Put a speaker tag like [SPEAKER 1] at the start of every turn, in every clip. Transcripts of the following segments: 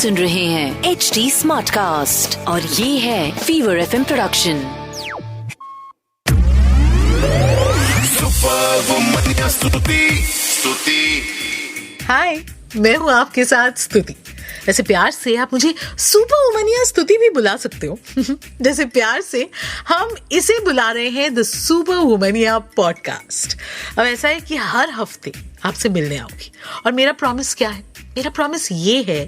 [SPEAKER 1] सुन रहे हैं HD smart cast और ये है फीवर FM प्रोडक्शन।
[SPEAKER 2] हाय, मैं हूँ आपके साथ स्तुति। वैसे प्यार से आप मुझे सुपर वुमन या स्तुति भी बुला सकते हो। जैसे प्यार से हम इसे बुला रहे हैं द सुपर वुमन या पॉडकास्ट। अब ऐसा है कि हर हफ्ते आपसे मिलने आऊंगी और मेरा प्रॉमिस क्या है? मेरा प्रॉमिस ये है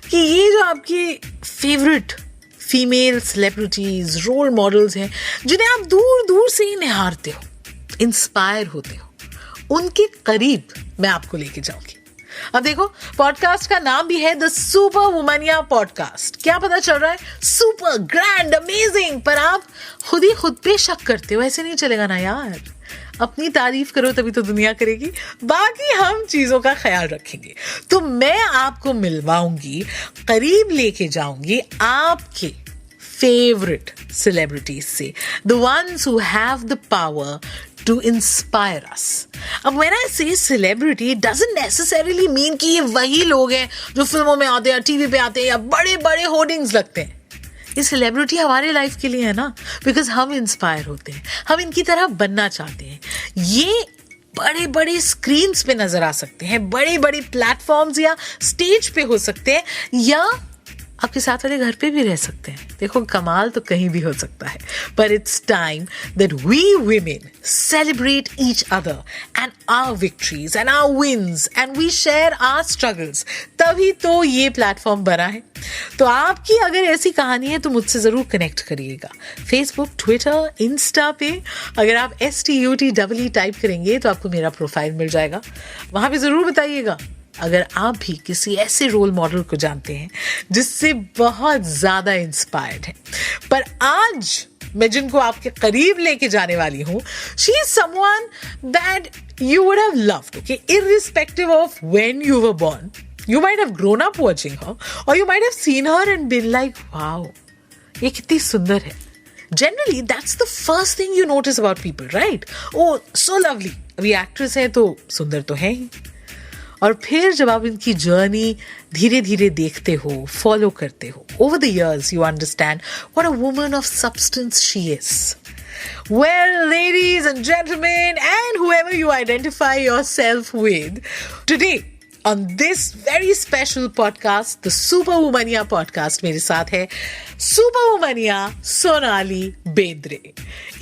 [SPEAKER 2] कि ये जो आपके favourite female celebrities, role models हैं, जिन्हें आप दूर दूर से ही निहारते हो, इंस्पायर होते हो, उनके करीब मैं आपको लेके जाऊंगी। अब देखो, पॉडकास्ट का नाम भी है द सुपर वुमन या पॉडकास्ट। क्या पता चल रहा है? सुपर, ग्रैंड, अमेजिंग, पर आप खुद पे शक करते हो। ऐसे नहीं चलेगा ना यार। अपनी तारीफ करो तभी तो दुनिया करेगी। बाकी हम चीजों का ख्याल रखेंगे। तो मैं आपको मिलवाऊंगी, करीब लेके जाऊंगी आपके फेवरेट सेलिब्रिटीज से, the ones who have the power to inspire us. अब when I say celebrity, it doesn't necessarily mean कि ये वही लोग हैं जो फिल्मों में आते हैं, टीवी पे आते हैं या बड़े बड़े होर्डिंग्स लगते हैं। ये सेलिब्रिटी हमारे लाइफ के लिए है ना, बिकॉज हम इंस्पायर होते हैं, हम इनकी तरह बनना चाहते हैं। ये बड़े बड़े स्क्रीन्स पे नजर आ सकते हैं, बड़े बड़े प्लेटफॉर्म्स या स्टेज पे हो सकते हैं, या आपके साथ वाले घर पे भी रह सकते हैं। देखो, कमाल तो कहीं भी हो सकता है। पर it's time that we women celebrate each other and our victories and our wins and we share our struggles. तभी तो ये प्लेटफॉर्म बना है। तो आपकी अगर ऐसी कहानी है तो मुझसे जरूर कनेक्ट करिएगा। फेसबुक, ट्विटर, इंस्टा पे अगर आप STUTEE टाइप करेंगे तो आपको मेरा प्रोफाइल मिल जाएगा। वहां पे जरूर बताइएगा अगर आप भी किसी ऐसे रोल मॉडल को जानते हैं जिससे बहुत ज्यादा इंस्पायर्ड हैं। पर आज मैं जिनको आपके करीब लेके जाने वाली हूं, she is someone that you would have loved, okay, irrespective of when you were born. You might have grown up watching her, or you might have seen her and been like, wow, ये कितनी सुंदर है. Generally, that's the first thing you notice about people, right? Oh, so lovely. अभी actress है तो सुंदर तो है ही. और फिर जब आप इनकी जर्नी धीरे धीरे देखते हो, फॉलो करते हो, over the years you understand what a woman of substance she is. Well, ladies and gentlemen, and whoever you identify yourself with, today on this very special podcast, the Super Womania podcast, मेरे साथ है super वुमनिया Sonali Bendre.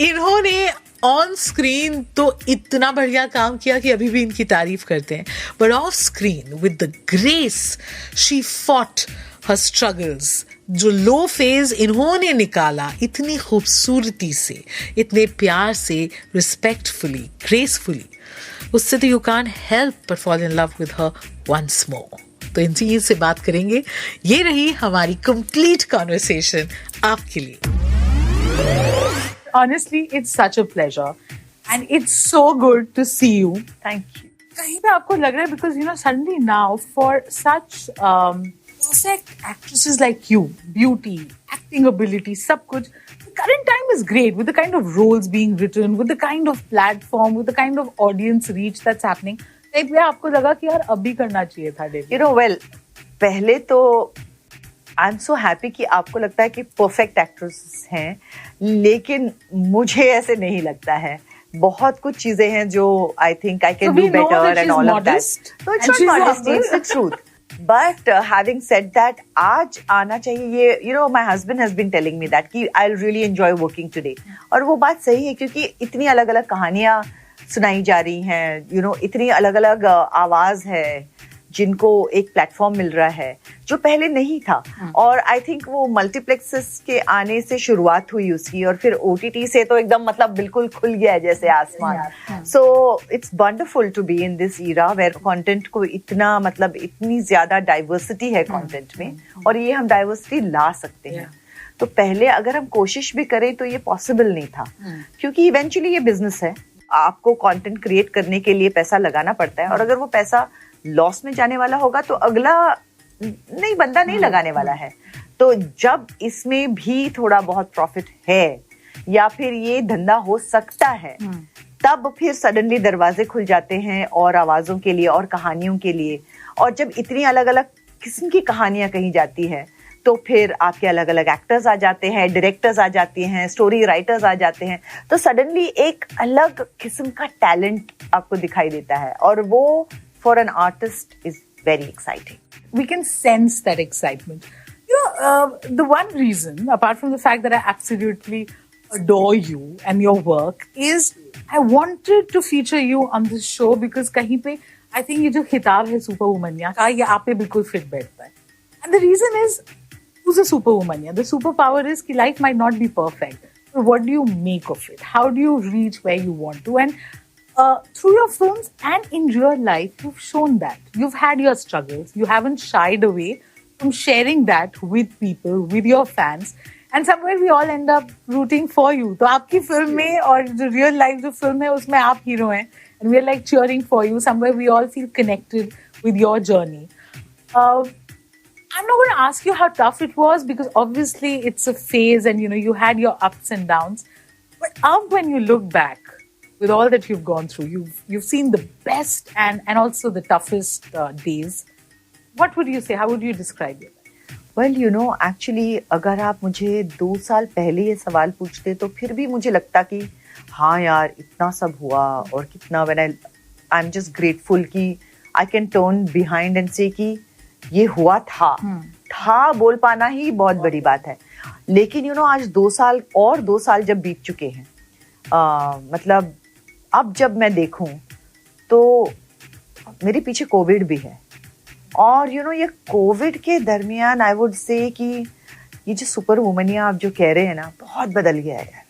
[SPEAKER 2] इन्होंने on screen तो इतना बढ़िया काम किया कि अभी भी इनकी तारीफ करते हैं, but of screen with the grace she fought her struggles. जो लो फेज इन्होंने निकाला इतनी खूबसूरती से, इतने प्यार से, रिस्पेक्टफुली, ग्रेसफुली, उससे तो you can't help but fall in love with her once more. तो इन चीज से बात करेंगे. ये रही हमारी कंप्लीट कॉन्वर्सेशन आपके लिए. Honestly, it's such a pleasure and it's so good to see you. Thank you. कहीं पे आपको लग रहा है because you know suddenly now for such perfect actresses like you, beauty, acting ability, सब कुछ, the current time is great with the kind of roles being written, with the kind of platform, with the kind of audience reach that's happening. एक बार आपको लगा कि यार अभी करना चाहिए था डेब्यू.
[SPEAKER 3] You know, well, पहले तो आई एम सो हैप्पी कि आपको लगता है कि परफेक्ट एक्ट्रेस हैं, लेकिन मुझे ऐसे नहीं लगता है. बहुत कुछ चीजें हैं जो I think I can do better and all of that. So it's not modesty, it's the truth. But having said that, आज आना चाहिए ये. You know, my husband has been telling me that कि I'll really enjoy working today. और वो बात सही है क्योंकि इतनी अलग अलग कहानियां सुनाई जा रही हैं. You know, इतनी अलग अलग आवाज है जिनको एक प्लेटफॉर्म मिल रहा है जो पहले नहीं था. और आई थिंक वो मल्टीप्लेक्सेस के आने से शुरुआत हुई उसकी, और फिर OTT से तो एकदम मतलब बिल्कुल खुल गया है जैसे आसमान. So it's wonderful to be in this era where content को इतना मतलब इतनी ज्यादा डाइवर्सिटी है कंटेंट में, और ये हम डाइवर्सिटी ला सकते हैं. तो पहले अगर हम कोशिश भी करें तो ये पॉसिबल नहीं था, क्योंकि इवेंचुअली ये बिजनेस है. आपको कंटेंट क्रिएट करने के लिए पैसा लगाना पड़ता है, और अगर वो पैसा लॉस में जाने वाला होगा तो अगला नहीं बंदा नहीं लगाने वाला है. तो जब इसमें भी थोड़ा बहुत प्रॉफिट है या फिर ये धंधा हो सकता है, तब फिर सडनली दरवाजे खुल जाते हैं और आवाजों के लिए और कहानियों के लिए. और जब इतनी अलग अलग किस्म की कहानियां कही जाती है, तो फिर आपके अलग अलग एक्टर्स आ जाते हैं, डायरेक्टर्स आ जाते हैं, स्टोरी राइटर्स आ जाते हैं, तो सडनली एक अलग किस्म का टैलेंट आपको दिखाई देता है, और वो for an artist is very exciting.
[SPEAKER 2] We can sense that excitement. You know, the one reason, apart from the fact that I absolutely adore you and your work, is I wanted to feature you on this show because कहीं पे I think ये जो खिताब है super वुमनिया का, ये आप पे बिल्कुल फिट बैठता है. And the reason is, who's a super woman? The superpower is कि life might not be perfect. So what do you make of it? How do you reach where you want to? And through your films and in real life, you've shown that. You've had your struggles. You haven't shied away from sharing that with people, with your fans. And somewhere we all end up rooting for you. तो आपकी film में और जो real life जो film है उसमें आप hero हैं. And we're like cheering for you. Somewhere we all feel connected with your journey. I'm not going to ask you how tough it was because obviously it's a phase and you had your ups and downs. But when you look back with all that you've gone through, you've seen the best and also the toughest days. What would you say? How would you describe it?
[SPEAKER 3] Well, actually अगर आप मुझे 2 साल पहले ये सवाल पूछते तो फिर भी मुझे लगता कि हाँ यार इतना सब हुआ, और कितना when I'm just grateful कि I can turn behind and say कि ये हुआ था बोल पाना ही बहुत बड़ी बात है. लेकिन आज 2 साल और 2 साल जब बीत चुके हैं, मतलब अब जब मैं देखूं तो मेरे पीछे कोविड भी है, और ये कोविड के दरमियान आई वुड से कि ये जो सुपर वुमनिया आप जो कह रहे हैं ना, बहुत बदल गया है यार.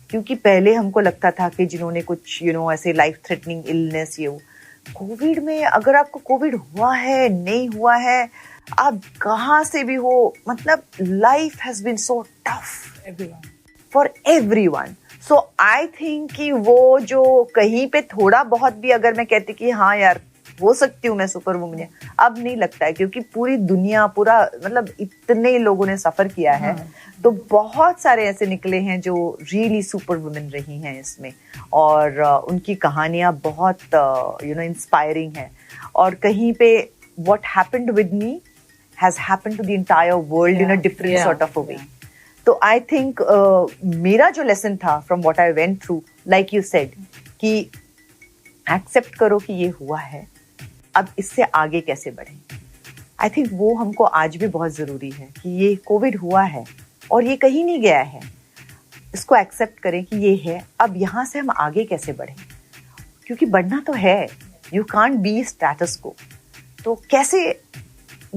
[SPEAKER 3] क्योंकि पहले हमको लगता था कि जिन्होंने कुछ ऐसे लाइफ थ्रेटनिंग इलनेस ये कोविड में, अगर आपको कोविड हुआ है नहीं हुआ है, आप कहाँ से भी हो, मतलब life has been so tough for everyone. So I think कि वो जो कहीं पे थोड़ा बहुत भी अगर मैं कहती कि हाँ यार हो सकती हूँ मैं सुपर वुमन, अब नहीं लगता है, क्योंकि पूरी दुनिया पूरा मतलब इतने लोगों ने सफर किया है. तो बहुत सारे ऐसे निकले हैं जो रियली सुपर वुमेन रही हैं इसमें, और उनकी कहानियां बहुत इंस्पायरिंग है. और कहीं पे what happened with me has happened to the entire world in a different sort of a way. तो आई थिंक मेरा जो लेसन था from what I went through, like you said, कि एक्सेप्ट करो कि ये हुआ है, अब इससे आगे कैसे बढ़ें. आई थिंक वो हमको आज भी बहुत जरूरी है कि ये कोविड हुआ है और ये कहीं नहीं गया है, इसको एक्सेप्ट करें कि ये है, अब यहाँ से हम आगे कैसे बढ़ें, क्योंकि बढ़ना तो है. यू कांट बी स्टेटस को. तो कैसे,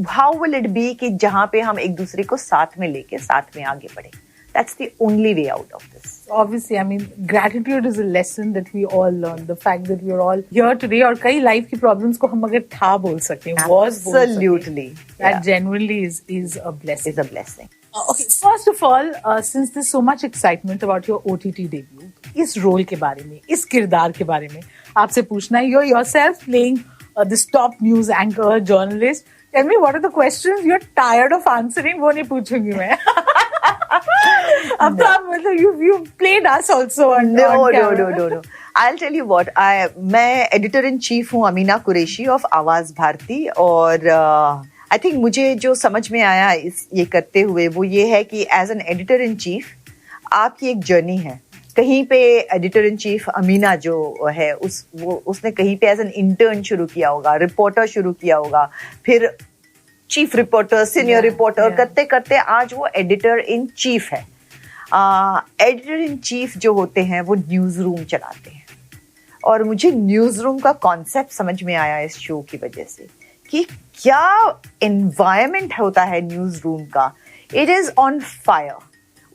[SPEAKER 3] हाउ विल इट बी कि जहाँ पे हम एक दूसरे को साथ में लेके साथ में आगे बढ़ें. That's the only way out of this.
[SPEAKER 2] Obviously, I mean, gratitude is a lesson that we all learn. The fact that we're all here today, और कई life की problems को हम अगर था बोल सकते हैं,
[SPEAKER 3] absolutely,
[SPEAKER 2] that genuinely is a blessing.
[SPEAKER 3] Is a blessing.
[SPEAKER 2] Okay, first of all, since there's so much excitement about your OTT debut, इस role के बारे में, इस किरदार के बारे में आपसे पूछना है. You're yourself playing this top news anchor journalist. Tell me, what are the questions you're tired of answering? वो नहीं पूछूंगी मैं. अब तो आप मतलब you played us also on camera.
[SPEAKER 3] No. I'll tell you what. मैं एडिटर इन चीफ हूँ अमीना कुरैशी ऑफ आवाज भारती, और आई थिंक मुझे जो समझ में आया ये करते हुए वो ये है कि as an editor in chief आपकी एक जर्नी है. कहीं पे एडिटर इन चीफ अमीना जो है उसने कहीं पे एज एन इंटर्न शुरू किया होगा, रिपोर्टर शुरू किया होगा, फिर चीफ रिपोर्टर, सीनियर रिपोर्टर करते करते आज वो एडिटर इन चीफ है. एडिटर इन चीफ जो होते हैं वो न्यूज रूम चलाते हैं, और मुझे न्यूज रूम का कॉन्सेप्ट समझ में आया इस शो की वजह से कि क्या एनवायरनमेंट होता है न्यूज रूम का. It is on fire.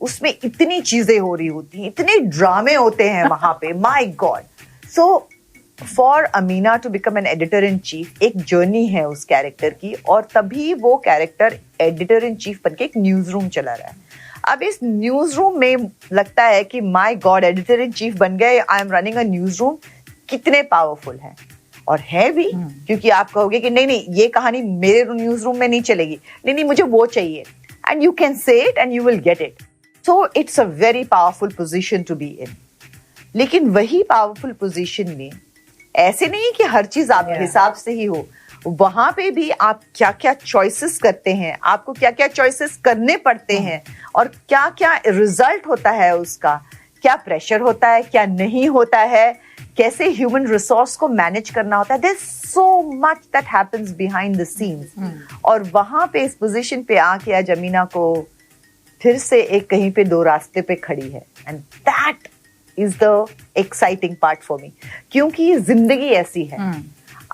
[SPEAKER 3] उसमें इतनी चीजें हो रही होती हैं, इतने ड्रामे होते हैं वहां पे, my god. So for Amina to become an editor in chief एक जर्नी है उस कैरेक्टर की, और तभी वो कैरेक्टर एडिटर इन चीफ बनके एक न्यूज रूम चला रहा है. अब इस न्यूज रूम में लगता है कि my God editor in chief बन गए, I am running a news room. कितने पावरफुल है, और है भी, क्योंकि आप कहोगे कि नहीं ये कहानी मेरे न्यूज रूम में नहीं चलेगी, नहीं मुझे वो चाहिए, and you can say it and you will get it. So it's a very powerful position to be in. लेकिन वही पावरफुल पोजीशन में ऐसे नहीं कि हर चीज आपके हिसाब से ही हो. वहां पे भी आप क्या क्या चॉइसेस करते हैं, आपको क्या क्या चॉइसेस करने पड़ते हैं और क्या क्या रिजल्ट होता है उसका, क्या प्रेशर होता है, क्या नहीं होता है, कैसे ह्यूमन रिसोर्स को मैनेज करना होता है. There is so much that happens behind the scenes. और वहां पे इस पोजीशन पे आके आज अमीना को फिर से एक कहीं पे दो रास्ते पे खड़ी है. And that is the exciting part for me, क्योंकि जिंदगी ऐसी है.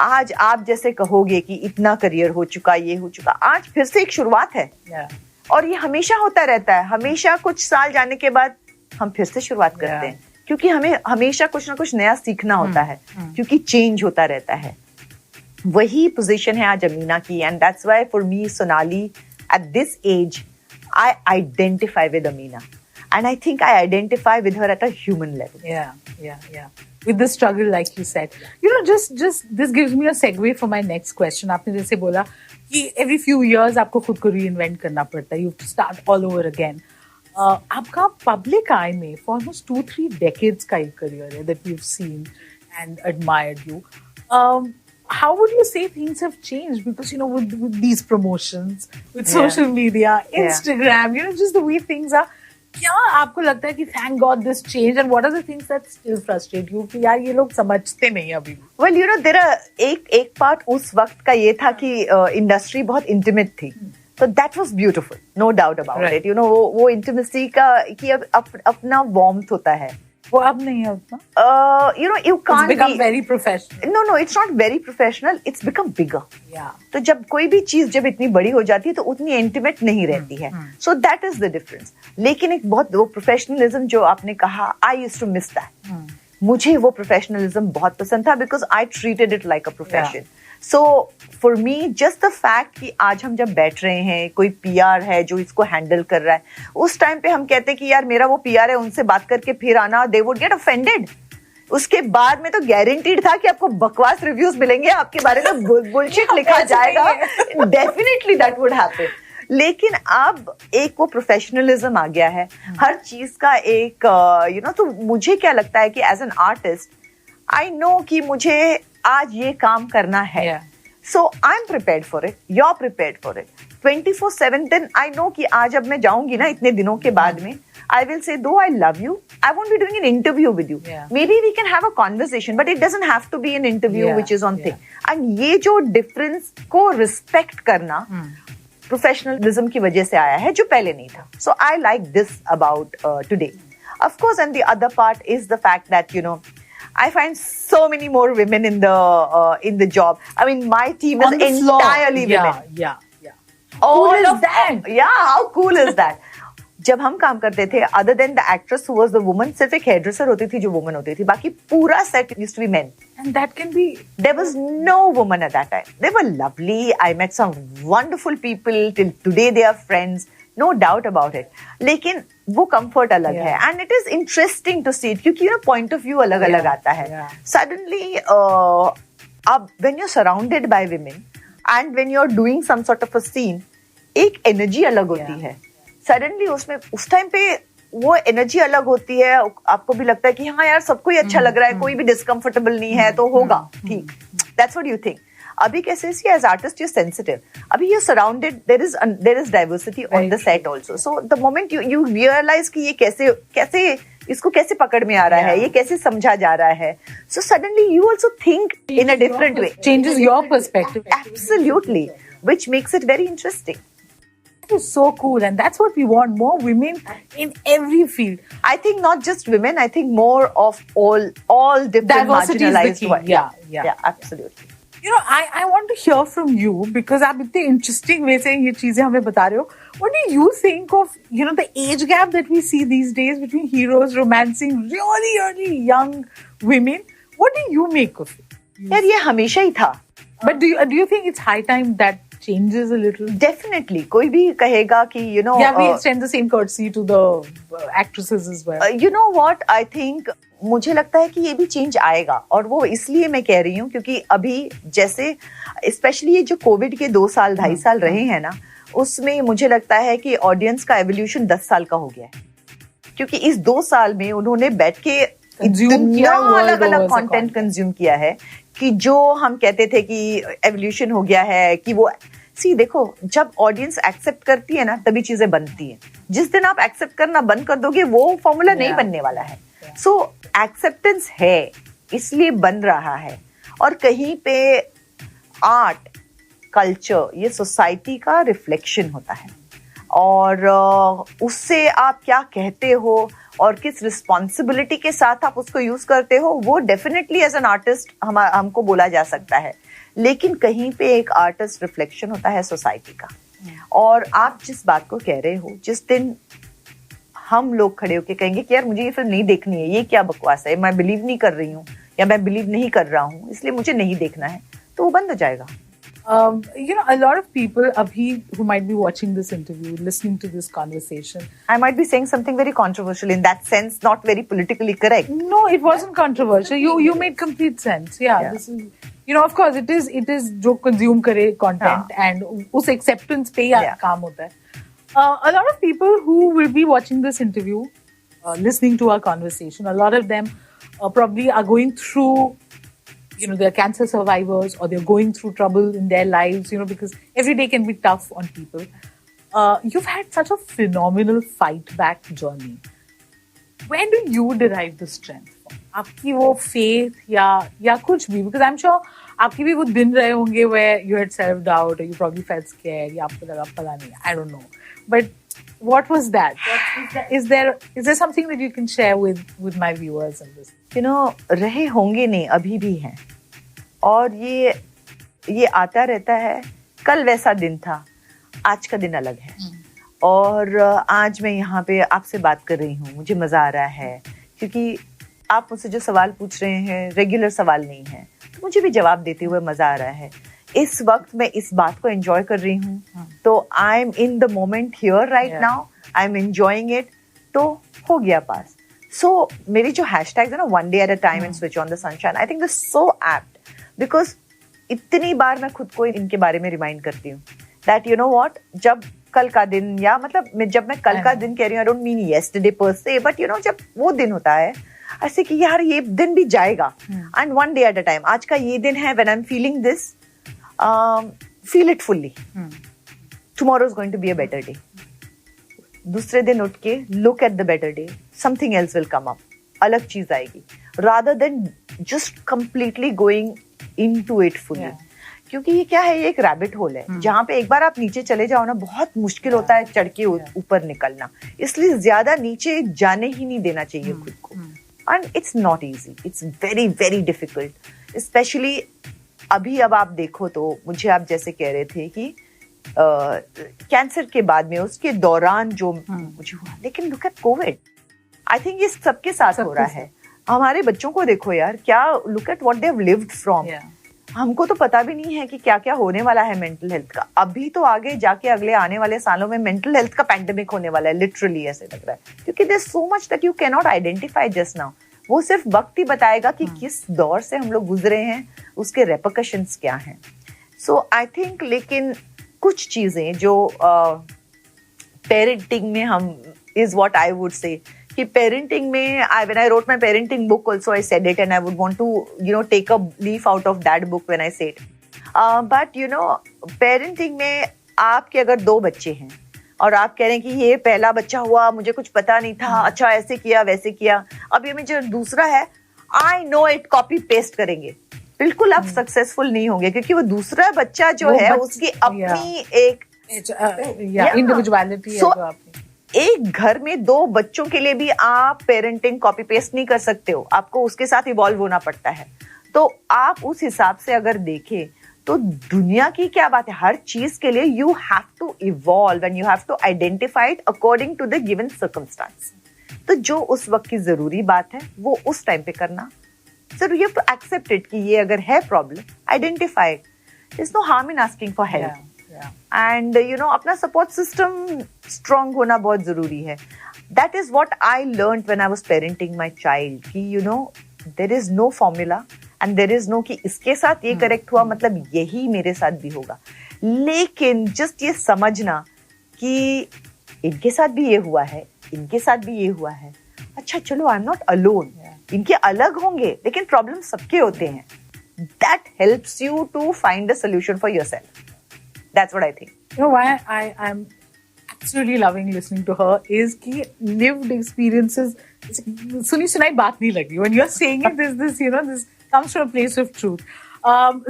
[SPEAKER 3] आज आप जैसे कहोगे कि इतना करियर हो चुका, ये हो चुका, आज फिर से एक शुरुआत है. और ये हमेशा होता रहता है. हमेशा कुछ साल जाने के बाद हम फिर से शुरुआत करते हैं, क्योंकि हमें हमेशा कुछ ना कुछ नया सीखना होता है, क्योंकि चेंज होता रहता है. वही पोजीशन है आज अमीना की. And that's why for me Sonali at this age I identify with Amina. And I think I identify with her at a human level.
[SPEAKER 2] Yeah. With the struggle, like you said. You know, just this gives me a segue for my next question. आपने जैसे बोला कि every few years आपको खुद को reinvent करना पड़ता है. You have to start all over again. आपका public eye में for almost 2-3 decades का एक career है that we've seen and admired you. How would you say things have changed? Because, you know, with these promotions, with social media, Instagram, you know, just the way things are. क्या आपको लगता है कि thank God this changed and what are the things that still frustrate you कि यार ये लोग समझते नहीं अभी?
[SPEAKER 3] Well, you know, there are एक पार्ट उस वक्त का ये था कि इंडस्ट्री बहुत इंटीमेट थी. So that was beautiful, no doubt about it. You know, वो इंटीमेसी का कि अब अपना वार्मथ होता है.
[SPEAKER 2] वो अब नहीं है उतना.
[SPEAKER 3] You know, you can't
[SPEAKER 2] become very professional.
[SPEAKER 3] No, it's not very professional. It's become bigger.
[SPEAKER 2] Yeah.
[SPEAKER 3] तो जब कोई भी चीज जब इतनी बड़ी हो जाती है तो उतनी इंटीमेट नहीं रहती है. So that is the difference. लेकिन एक बहुत वो प्रोफेशनलिज्म जो आपने कहा, I used to miss that. मुझे वो प्रोफेशनलिज्म बहुत पसंद था because I treated it like a profession. So for me, just the fact कि आज हम जब बैठ रहे हैं, कोई PR है जो इसको हैंडल कर रहा है, उस टाइम पे हम कहते हैं कि यार मेरा वो PR है, उनसे बात करके फिर आना, they would get offended. उसके बाद में तो गारंटीड था कि आपको बकवास रिव्यूज मिलेंगे, आपके बारे में बुलशिट लिखा जाएगा. Definitely that would happen. लेकिन अब एक वो प्रोफेशनलिज्म आ गया है हर चीज का एक यू नो. तो मुझे क्या लगता है कि as an artist I know कि मुझे आज ये काम करना है. So I'm prepared for it. You're prepared for it. 24/7. Then I know कि आज अब मैं जाऊंगी ना इतने दिनों के बाद में, I will say, though I love you, I won't be doing an interview with you. Maybe we can have a conversation, but it doesn't have to be an interview which is on thing. And ये जो difference को respect करना professionalism की वजह से आया है जो पहले नहीं था. So I like this about today. Of course, and the other part is the fact that, you know, I find so many more women in the job. I mean, my team is entirely women.
[SPEAKER 2] Yeah.
[SPEAKER 3] All of that. Yeah, how cool is that? जब हम काम करते थे, other than the actress who was the woman, सिर्फ एक hairdresser होती थी जो woman होती थी, बाकी पूरा set used to be men.
[SPEAKER 2] And that can be.
[SPEAKER 3] There was no woman at that time. They were lovely. I met some wonderful people. Till today they are friends. No doubt about it. लेकिन वो comfort अलग है. And it is interesting to see it क्योंकि ना point of view अलग आता है. Suddenly, अब when you're surrounded by women and when you're doing some sort of a scene, एक energy अलग होती है. Suddenly उसमें उस टाइम पे वो एनर्जी अलग होती है. आपको भी लगता है कि हाँ यार सबको ही अच्छा लग रहा है, कोई भी डिस्कम्फर्टेबल नहीं है तो होगा ठीक. That's what you think. अभी कैसे see as artist you sensitive. अभी you surrounded, there is diversity on the set also. So the moment you realise कि ये कैसे इसको कैसे पकड़ में आ रहा है, ये कैसे समझा जा रहा है. So suddenly you also think in a different way.
[SPEAKER 2] Changes your perspective.
[SPEAKER 3] Absolutely, which makes it very interesting.
[SPEAKER 2] That is so cool, and that's what we want, more women in every field.
[SPEAKER 3] I think not just women, I think more of all different
[SPEAKER 2] Diversity
[SPEAKER 3] marginalized
[SPEAKER 2] is the key. Yeah,
[SPEAKER 3] absolutely.
[SPEAKER 2] You know, I want to hear from you because आप इतने interesting way से ये चीजें हमें बता रहे हो. What do you think of, you know, the age gap that we see these days between heroes romancing really early young women? What do you make of it?
[SPEAKER 3] यार ये हमेशा ही था.
[SPEAKER 2] But do you think it's high time that changes a little?
[SPEAKER 3] Definitely. कोई भी कहेगा कि you know.
[SPEAKER 2] Yeah, we extend the same courtesy to the actresses as well.
[SPEAKER 3] You know what? I think मुझे लगता है कि ये भी चेंज आएगा और वो इसलिए मैं कह रही हूँ क्योंकि अभी जैसे स्पेशली ये जो कोविड के 2 साल 2.5 साल रहे हैं ना, उसमें मुझे लगता है कि ऑडियंस का एवोल्यूशन 10 साल का हो गया है. क्योंकि इस 2 साल में उन्होंने बैठ के इतना अलग अलग कंटेंट कंज्यूम किया है कि जो हम कहते थे कि एवोल्यूशन हो गया है, कि वो देखो, जब ऑडियंस एक्सेप्ट करती है ना तभी चीजें बनती है. जिस दिन आप एक्सेप्ट करना बंद कर दोगे वो फॉर्मूला नहीं बनने वाला है. सो एक्सेप्टेंस है इसलिए बन रहा है. और कहीं पे आर्ट कल्चर ये सोसाइटी का रिफ्लेक्शन होता है, और उससे आप क्या कहते हो और किस रिस्पॉन्सिबिलिटी के साथ आप उसको यूज करते हो वो डेफिनेटली एज एन आर्टिस्ट हमको बोला जा सकता है. लेकिन कहीं पे एक आर्टिस्ट रिफ्लेक्शन होता है सोसाइटी का. और आप जिस बात को कह रहे हो, जिस दिन हम लोग खड़े होके कहेंगे कि यार मुझे ये फिल्म नहीं देखनी है, ये क्या बकवास है, मैं बिलीव नहीं कर रही हूँ या मैं बिलीव नहीं कर रहा हूँ इसलिए मुझे नहीं देखना है, तो वो बंद हो जाएगा.
[SPEAKER 2] A lot of people abhi who might be watching this interview, listening to this conversation.
[SPEAKER 3] I might be saying something very controversial in that sense, not very politically correct.
[SPEAKER 2] No, it wasn't controversial. You made complete sense. Yeah. This is, of course, it is जो consume करे content and उस acceptance पे ही काम होता है. A lot of people who will be watching this interview, listening to our conversation, a lot of them probably are going through. They're cancer survivors or they're going through trouble in their lives, because every day can be tough on people. You've had such a phenomenal fight back journey. Where do you derive the strength from? आपकी वो faith या कुछ भी, because I'm sure आपकी भी वो दिन रहे होंगे where you had self-doubt or you probably felt scared या आपको लगा पता नहीं, I don't know. But what was that? Is there something that you can share with my viewers in this?
[SPEAKER 3] रहे होंगे नहीं, अभी भी हैं. और ये आता रहता है. कल वैसा दिन था, आज का दिन अलग है. और आज मैं यहाँ पे आपसे बात कर रही हूँ, मुझे मजा आ रहा है क्योंकि आप मुझसे जो सवाल पूछ रहे हैं रेगुलर सवाल नहीं है, तो मुझे भी जवाब देते हुए मजा आ रहा है. इस वक्त मैं इस बात को एंजॉय कर रही हूँ, तो I am in the moment here right now, I am enjoying it, तो हो गया पास. So मेरी जो हैशटैग्स है ना, one day at a time and switch on the sunshine, I think this is so apt because इतनी बार मैं खुद को इनके बारे में रिमाइंड करती हूँ that you know what, जब कल का दिन, या मतलब जब मैं कल का दिन कह रही हूँ, I don't mean yesterday per se, but जब वो दिन होता है ऐसे कि यार ये दिन भी जाएगा, and one day at a time. आज का ये दिन है when I'm feeling this, feel it fully. Tomorrow is going to be a better day. दूसरे दिन उठ के look at the better day, something else will come up, अलग चीज आएगी, rather than just completely going into it fully. क्योंकि ये क्या है, ये एक रैबिट होल है जहाँ पे एक बार आप नीचे चले जाओ ना, बहुत मुश्किल होता है चढ़ के ऊपर निकलना. इसलिए ज्यादा नीचे जाने ही नहीं देना चाहिए खुद को. And it's not easy, it's very very difficult. Specially अभी अब आप देखो तो मुझे आप जैसे कह रहे थे कि कैंसर के बाद में, उसके दौरान जो मुझे हुआ, लेकिन look at Covid. I think ये सबके साथ हो रहा है. हमारे बच्चों को देखो यार, क्या look at what they have lived from. हमको तो पता भी नहीं है कि क्या क्या होने वाला है मेंटल हेल्थ का. अभी तो आगे जाके अगले आने वाले सालों में मेंटल हेल्थ का पैंडेमिक होने वाला है, लिटरली ऐसे लग रहा है, क्योंकि there is so much that you can not identify just now. वो सिर्फ वक्त ही बताएगा कि किस दौर से हम लोग गुजरे हैं, उसके रेपरकशंस क्या हैं. सो आई थिंक, लेकिन कुछ चीजें जो पेरेंटिंग में हम, is what I would say, कि पेरेंटिंग में, when I wrote my parenting book also I said it, and I would want to take a leaf out of that book when I say it. But parenting में आपके अगर 2 बच्चे हैं और आप कह रहे हैं कि ये पहला बच्चा हुआ, मुझे कुछ पता नहीं था, अच्छा ऐसे किया वैसे किया, अब ये में जो दूसरा है, I know it, copy paste करेंगे, बिल्कुल आप सक्सेसफुल नहीं होंगे, क्योंकि वो दूसरा बच्चा जो है उसकी अपनी एक
[SPEAKER 2] इंडिविजुअलिटी है.
[SPEAKER 3] एक घर में 2 बच्चों के लिए भी आप पेरेंटिंग कॉपी पेस्ट नहीं कर सकते हो, आपको उसके साथ इवॉल्व होना पड़ता है. तो आप उस हिसाब से अगर देखें तो दुनिया की क्या बात है, हर चीज के लिए you have to evolve and you have to identify it according to the given circumstances. तो जो उस वक्त की जरूरी बात है वो उस टाइम पे करना. So you have to accept it कि ये अगर है problem, identify it. There is no harm in asking for help. And अपना सपोर्ट सिस्टम स्ट्रॉन्ग होना बहुत जरूरी है. That is what I learn when I was parenting my child, कि there is no formula and there is no कि इसके साथ ये करेक्ट हुआ मतलब यही मेरे साथ भी होगा. लेकिन जस्ट ये समझना कि इनके साथ भी ये हुआ है, इनके साथ भी ये हुआ है, अच्छा चलो आई एम नॉट अलोन. इनके अलग होंगे लेकिन प्रॉब्लम सबके होते हैं. That helps you to find a solution for yourself. That's what I think.
[SPEAKER 2] You know why I'm absolutely loving listening to her is कि lived experiences सुनी सुनाई बात नहीं लगी. When you're saying it, this comes from a place of truth.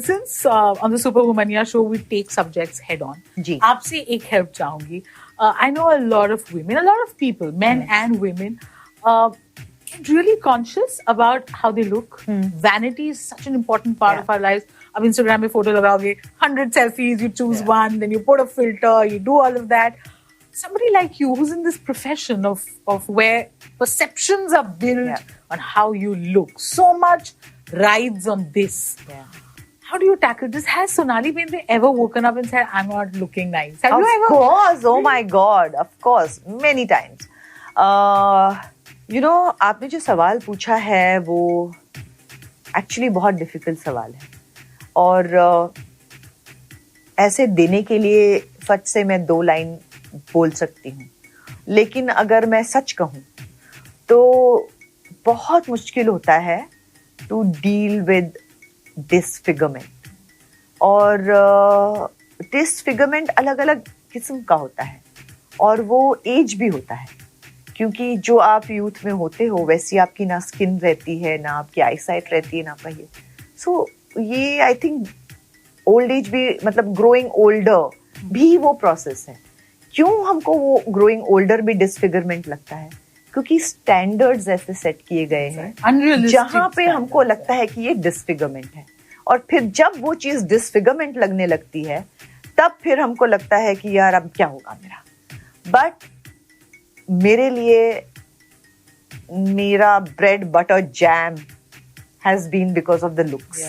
[SPEAKER 2] Since on the Superwomania show we take subjects head on,
[SPEAKER 3] जी.
[SPEAKER 2] आपसे एक help चाहूंगी. I know a lot of women, a lot of people, men and women, get really conscious about how they look. Vanity is such an important part of our lives. अब Instagram में photo लगाओगे, 100 selfies, you choose one, then you put a filter, you do all of that. Somebody like you who's in this profession of where perceptions are built on how you look, so much rides on this. How do you tackle this? Has Sonali Bendre ever woken up and said, I'm not looking nice? Have you ever?
[SPEAKER 3] Of course, oh my God, of course, many times. आपने जो सवाल पूछा है वो actually बहुत difficult सवाल है और ऐसे देने के लिए फट से मैं 2 लाइन बोल सकती हूँ, लेकिन अगर मैं सच कहूँ तो बहुत मुश्किल होता है टू डील विद डिसफिगरमेंट. और डिसफिगरमेंट अलग अलग किस्म का होता है और वो एज भी होता है, क्योंकि जो आप यूथ में होते हो वैसी आपकी ना स्किन रहती है, ना आपकी आईसाइट रहती है, ना आपका ये. सो ये आई थिंक ओल्ड एज भी, मतलब ग्रोइंग ओल्डर भी वो प्रोसेस है. क्यों हमको वो ग्रोइंग ओल्डर भी डिसफिगरमेंट लगता है? क्योंकि स्टैंडर्ड्स ऐसे सेट किए गए हैं जहां पे हमको लगता है कि ये डिसफिगरमेंट है, और फिर जब वो चीज डिसफिगरमेंट लगने लगती है तब फिर हमको लगता है कि यार अब क्या होगा मेरा. बट मेरे लिए मेरा bread butter jam has been because of the looks.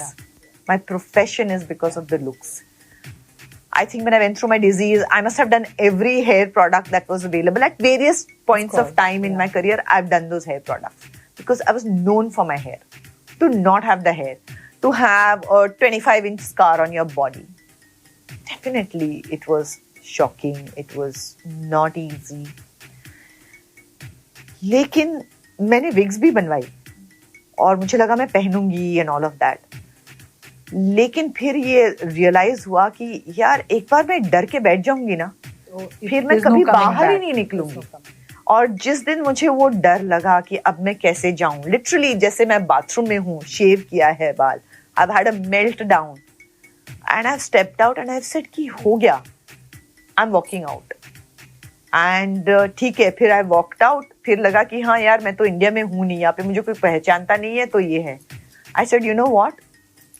[SPEAKER 3] My profession is because of the looks. I think when I went through my disease, I must have done every hair product that was available at various points of time in my career. I've done those hair products because I was known for my hair. To not have the hair, to have a 25-inch scar on your body. Definitely, it was shocking. It was not easy. लेकिन मैंने wigs भी बनवाई और मुझे लगा मैं पहनूंगी and all of that. लेकिन फिर ये रियलाइज हुआ कि यार एक बार मैं डर के बैठ जाऊंगी ना फिर मैं कभी बाहर ही नहीं निकलूंगी. और जिस दिन मुझे वो डर लगा कि अब मैं कैसे जाऊं, लिटरली जैसे मैं बाथरूम में हूँ, शेव किया है बाल, I've had a meltdown and I've stepped out and I've said कि हो गया, I'm walking out. एंड ठीक है, फिर आई वॉकड आउट. फिर लगा कि हाँ यार मैं तो इंडिया में हूँ नहीं, यहाँ पे मुझे कोई पहचानता नहीं है, तो ये है. I said you know what,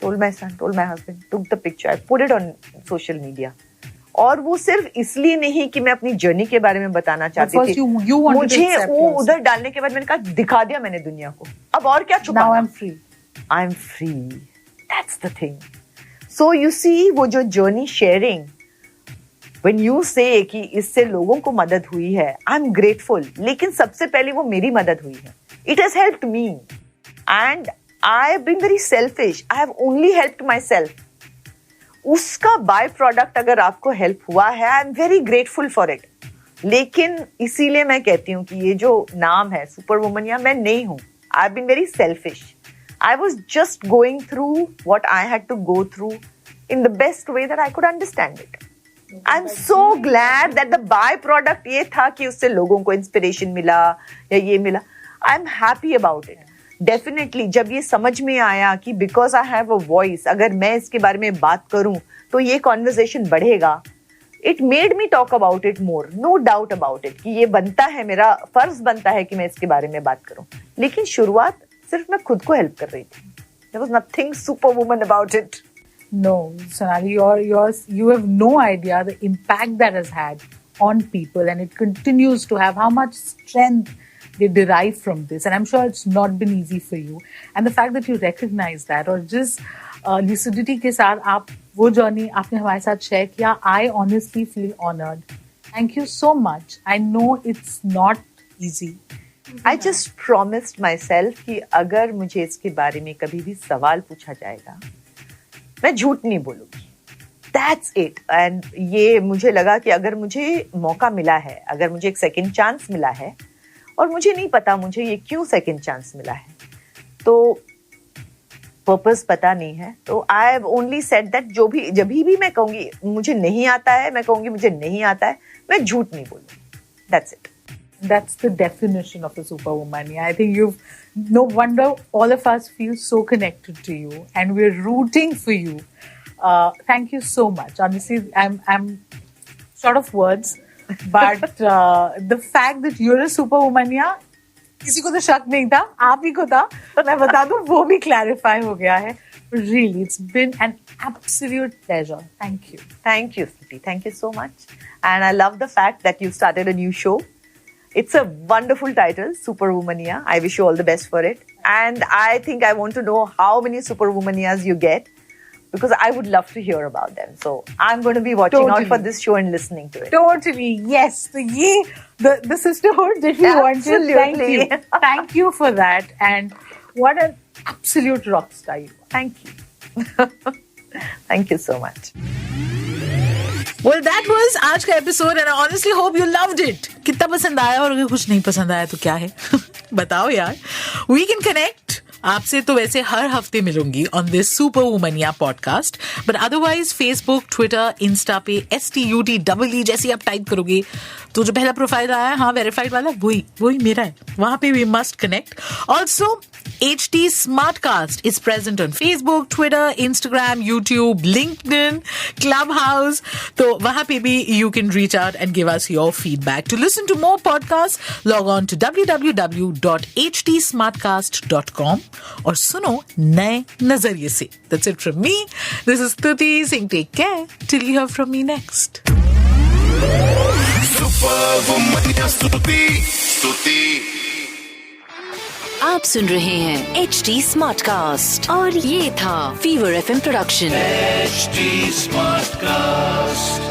[SPEAKER 3] told my son, told my husband, took the picture, I put it on social media. और वो सिर्फ इसलिए नहीं कि मैं अपनी जर्नी के बारे में बताना चाहती थी, मुझे वो उधर डालने के बाद मैंने कहा दिखा दिया मैंने दुनिया को, अब और क्या छुपाना. I am free, that's the thing. So you see वो जो journey sharing, When you say कि इससे लोगों को मदद हुई है, I'm grateful. लेकिन सबसे पहले वो मेरी मदद हुई है. It has helped me. And I have been very selfish. I have only helped myself. उसका बाय प्रोडक्ट अगर आपको हेल्प हुआ है, I am very grateful for it. लेकिन इसीलिए मैं कहती हूँ कि ये जो नाम है सुपर वुमनिया, मैं नहीं हूँ. I have been very selfish. I was just going through what I had to go through in the best way that I could understand it. I'm so glad that the byproduct ये था कि उससे लोगों को inspiration मिला या ये मिला. I'm happy about it. Definitely जब ये समझ में आया कि because I have a voice, अगर मैं इसके बारे में बात करूं तो ये conversation बढ़ेगा, it made me talk about it more. No doubt about it कि ये बनता है, मेरा फर्ज बनता है कि मैं इसके बारे में बात करूं. लेकिन शुरुआत सिर्फ मैं खुद को हेल्प कर रही थी. There was nothing superwoman about it.
[SPEAKER 2] No, Sonali, you have no idea the impact that has had on people, and it continues to have, how much strength they derive from this. And I'm sure it's not been easy for you. And the fact that you recognize that, और जिस lucidity के साथ आप वो journey आपने हमारे साथ share किया, I honestly feel honored. Thank you so much. I know it's not easy.
[SPEAKER 3] I just promised myself कि अगर मुझे इसके बारे में कभी भी सवाल पूछा जाएगा, मैं झूठ नहीं बोलूंगी. That's it. And ये मुझे लगा कि अगर मुझे मौका मिला है, अगर मुझे एक सेकंड चांस मिला है, और मुझे नहीं पता मुझे ये क्यों सेकंड चांस मिला है, तो पर्पस पता नहीं है, तो I have only said that जब भी मैं कहूंगी मुझे नहीं आता है, मैं कहूंगी मुझे नहीं आता है, मैं झूठ नहीं बोलूंगी. That's it.
[SPEAKER 2] That's the definition of a superwoman. Yeah, I think no wonder all of us feel so connected to you and we're rooting for you. Thank you so much. Honestly, I'm short of words, but the fact that you're a superwoman, yeah, किसी को तो शक नहीं था, आप ही को था, तो मैं बता दूं वो भी clarify हो गया है. Really, it's been an absolute pleasure. Thank you.
[SPEAKER 3] Thank you, Stuti. Thank you so much. And I love the fact that you started a new show. It's a wonderful title, Superwomania. I wish you all the best for it. And I think I want to know how many Superwomanias you get, because I would love to hear about them. So I'm going to be watching out for this show and listening to it.
[SPEAKER 2] Totally, yes. So the sisterhood that we wanted. Thank you. Thank you for that. And what an absolute rock star you are.
[SPEAKER 3] Thank you. Thank you so much.
[SPEAKER 2] Well, that was आज का episode and I honestly hope you loved it. कितना पसंद आया, और अगर कुछ नहीं पसंद आया तो क्या है बताओ यार. We can connect. आपसे तो वैसे हर हफ्ते मिलूंगी on this Superwomania podcast, but otherwise Facebook, Twitter, Insta पे STUTEE जैसे आप टाइप करोगे तो जो पहला प्रोफाइल आया है, हाँ वेरीफाइड वाला, वही मेरा है. वहां पे we must connect. Also HT Smartcast is present on Facebook, Twitter, Instagram, YouTube, LinkedIn, Clubhouse. तो वहां पे भी you can reach out and give us your feedback. To listen to more podcasts, log on to www.htsmartcast.com और सुनो नए नजरिए से. That's it from me. This is Stuti saying take care till you hear from me next.
[SPEAKER 4] Superwomania Stuti.
[SPEAKER 1] आप सुन रहे हैं HD Smartcast और ये था Fever FM production.
[SPEAKER 4] HD Smartcast.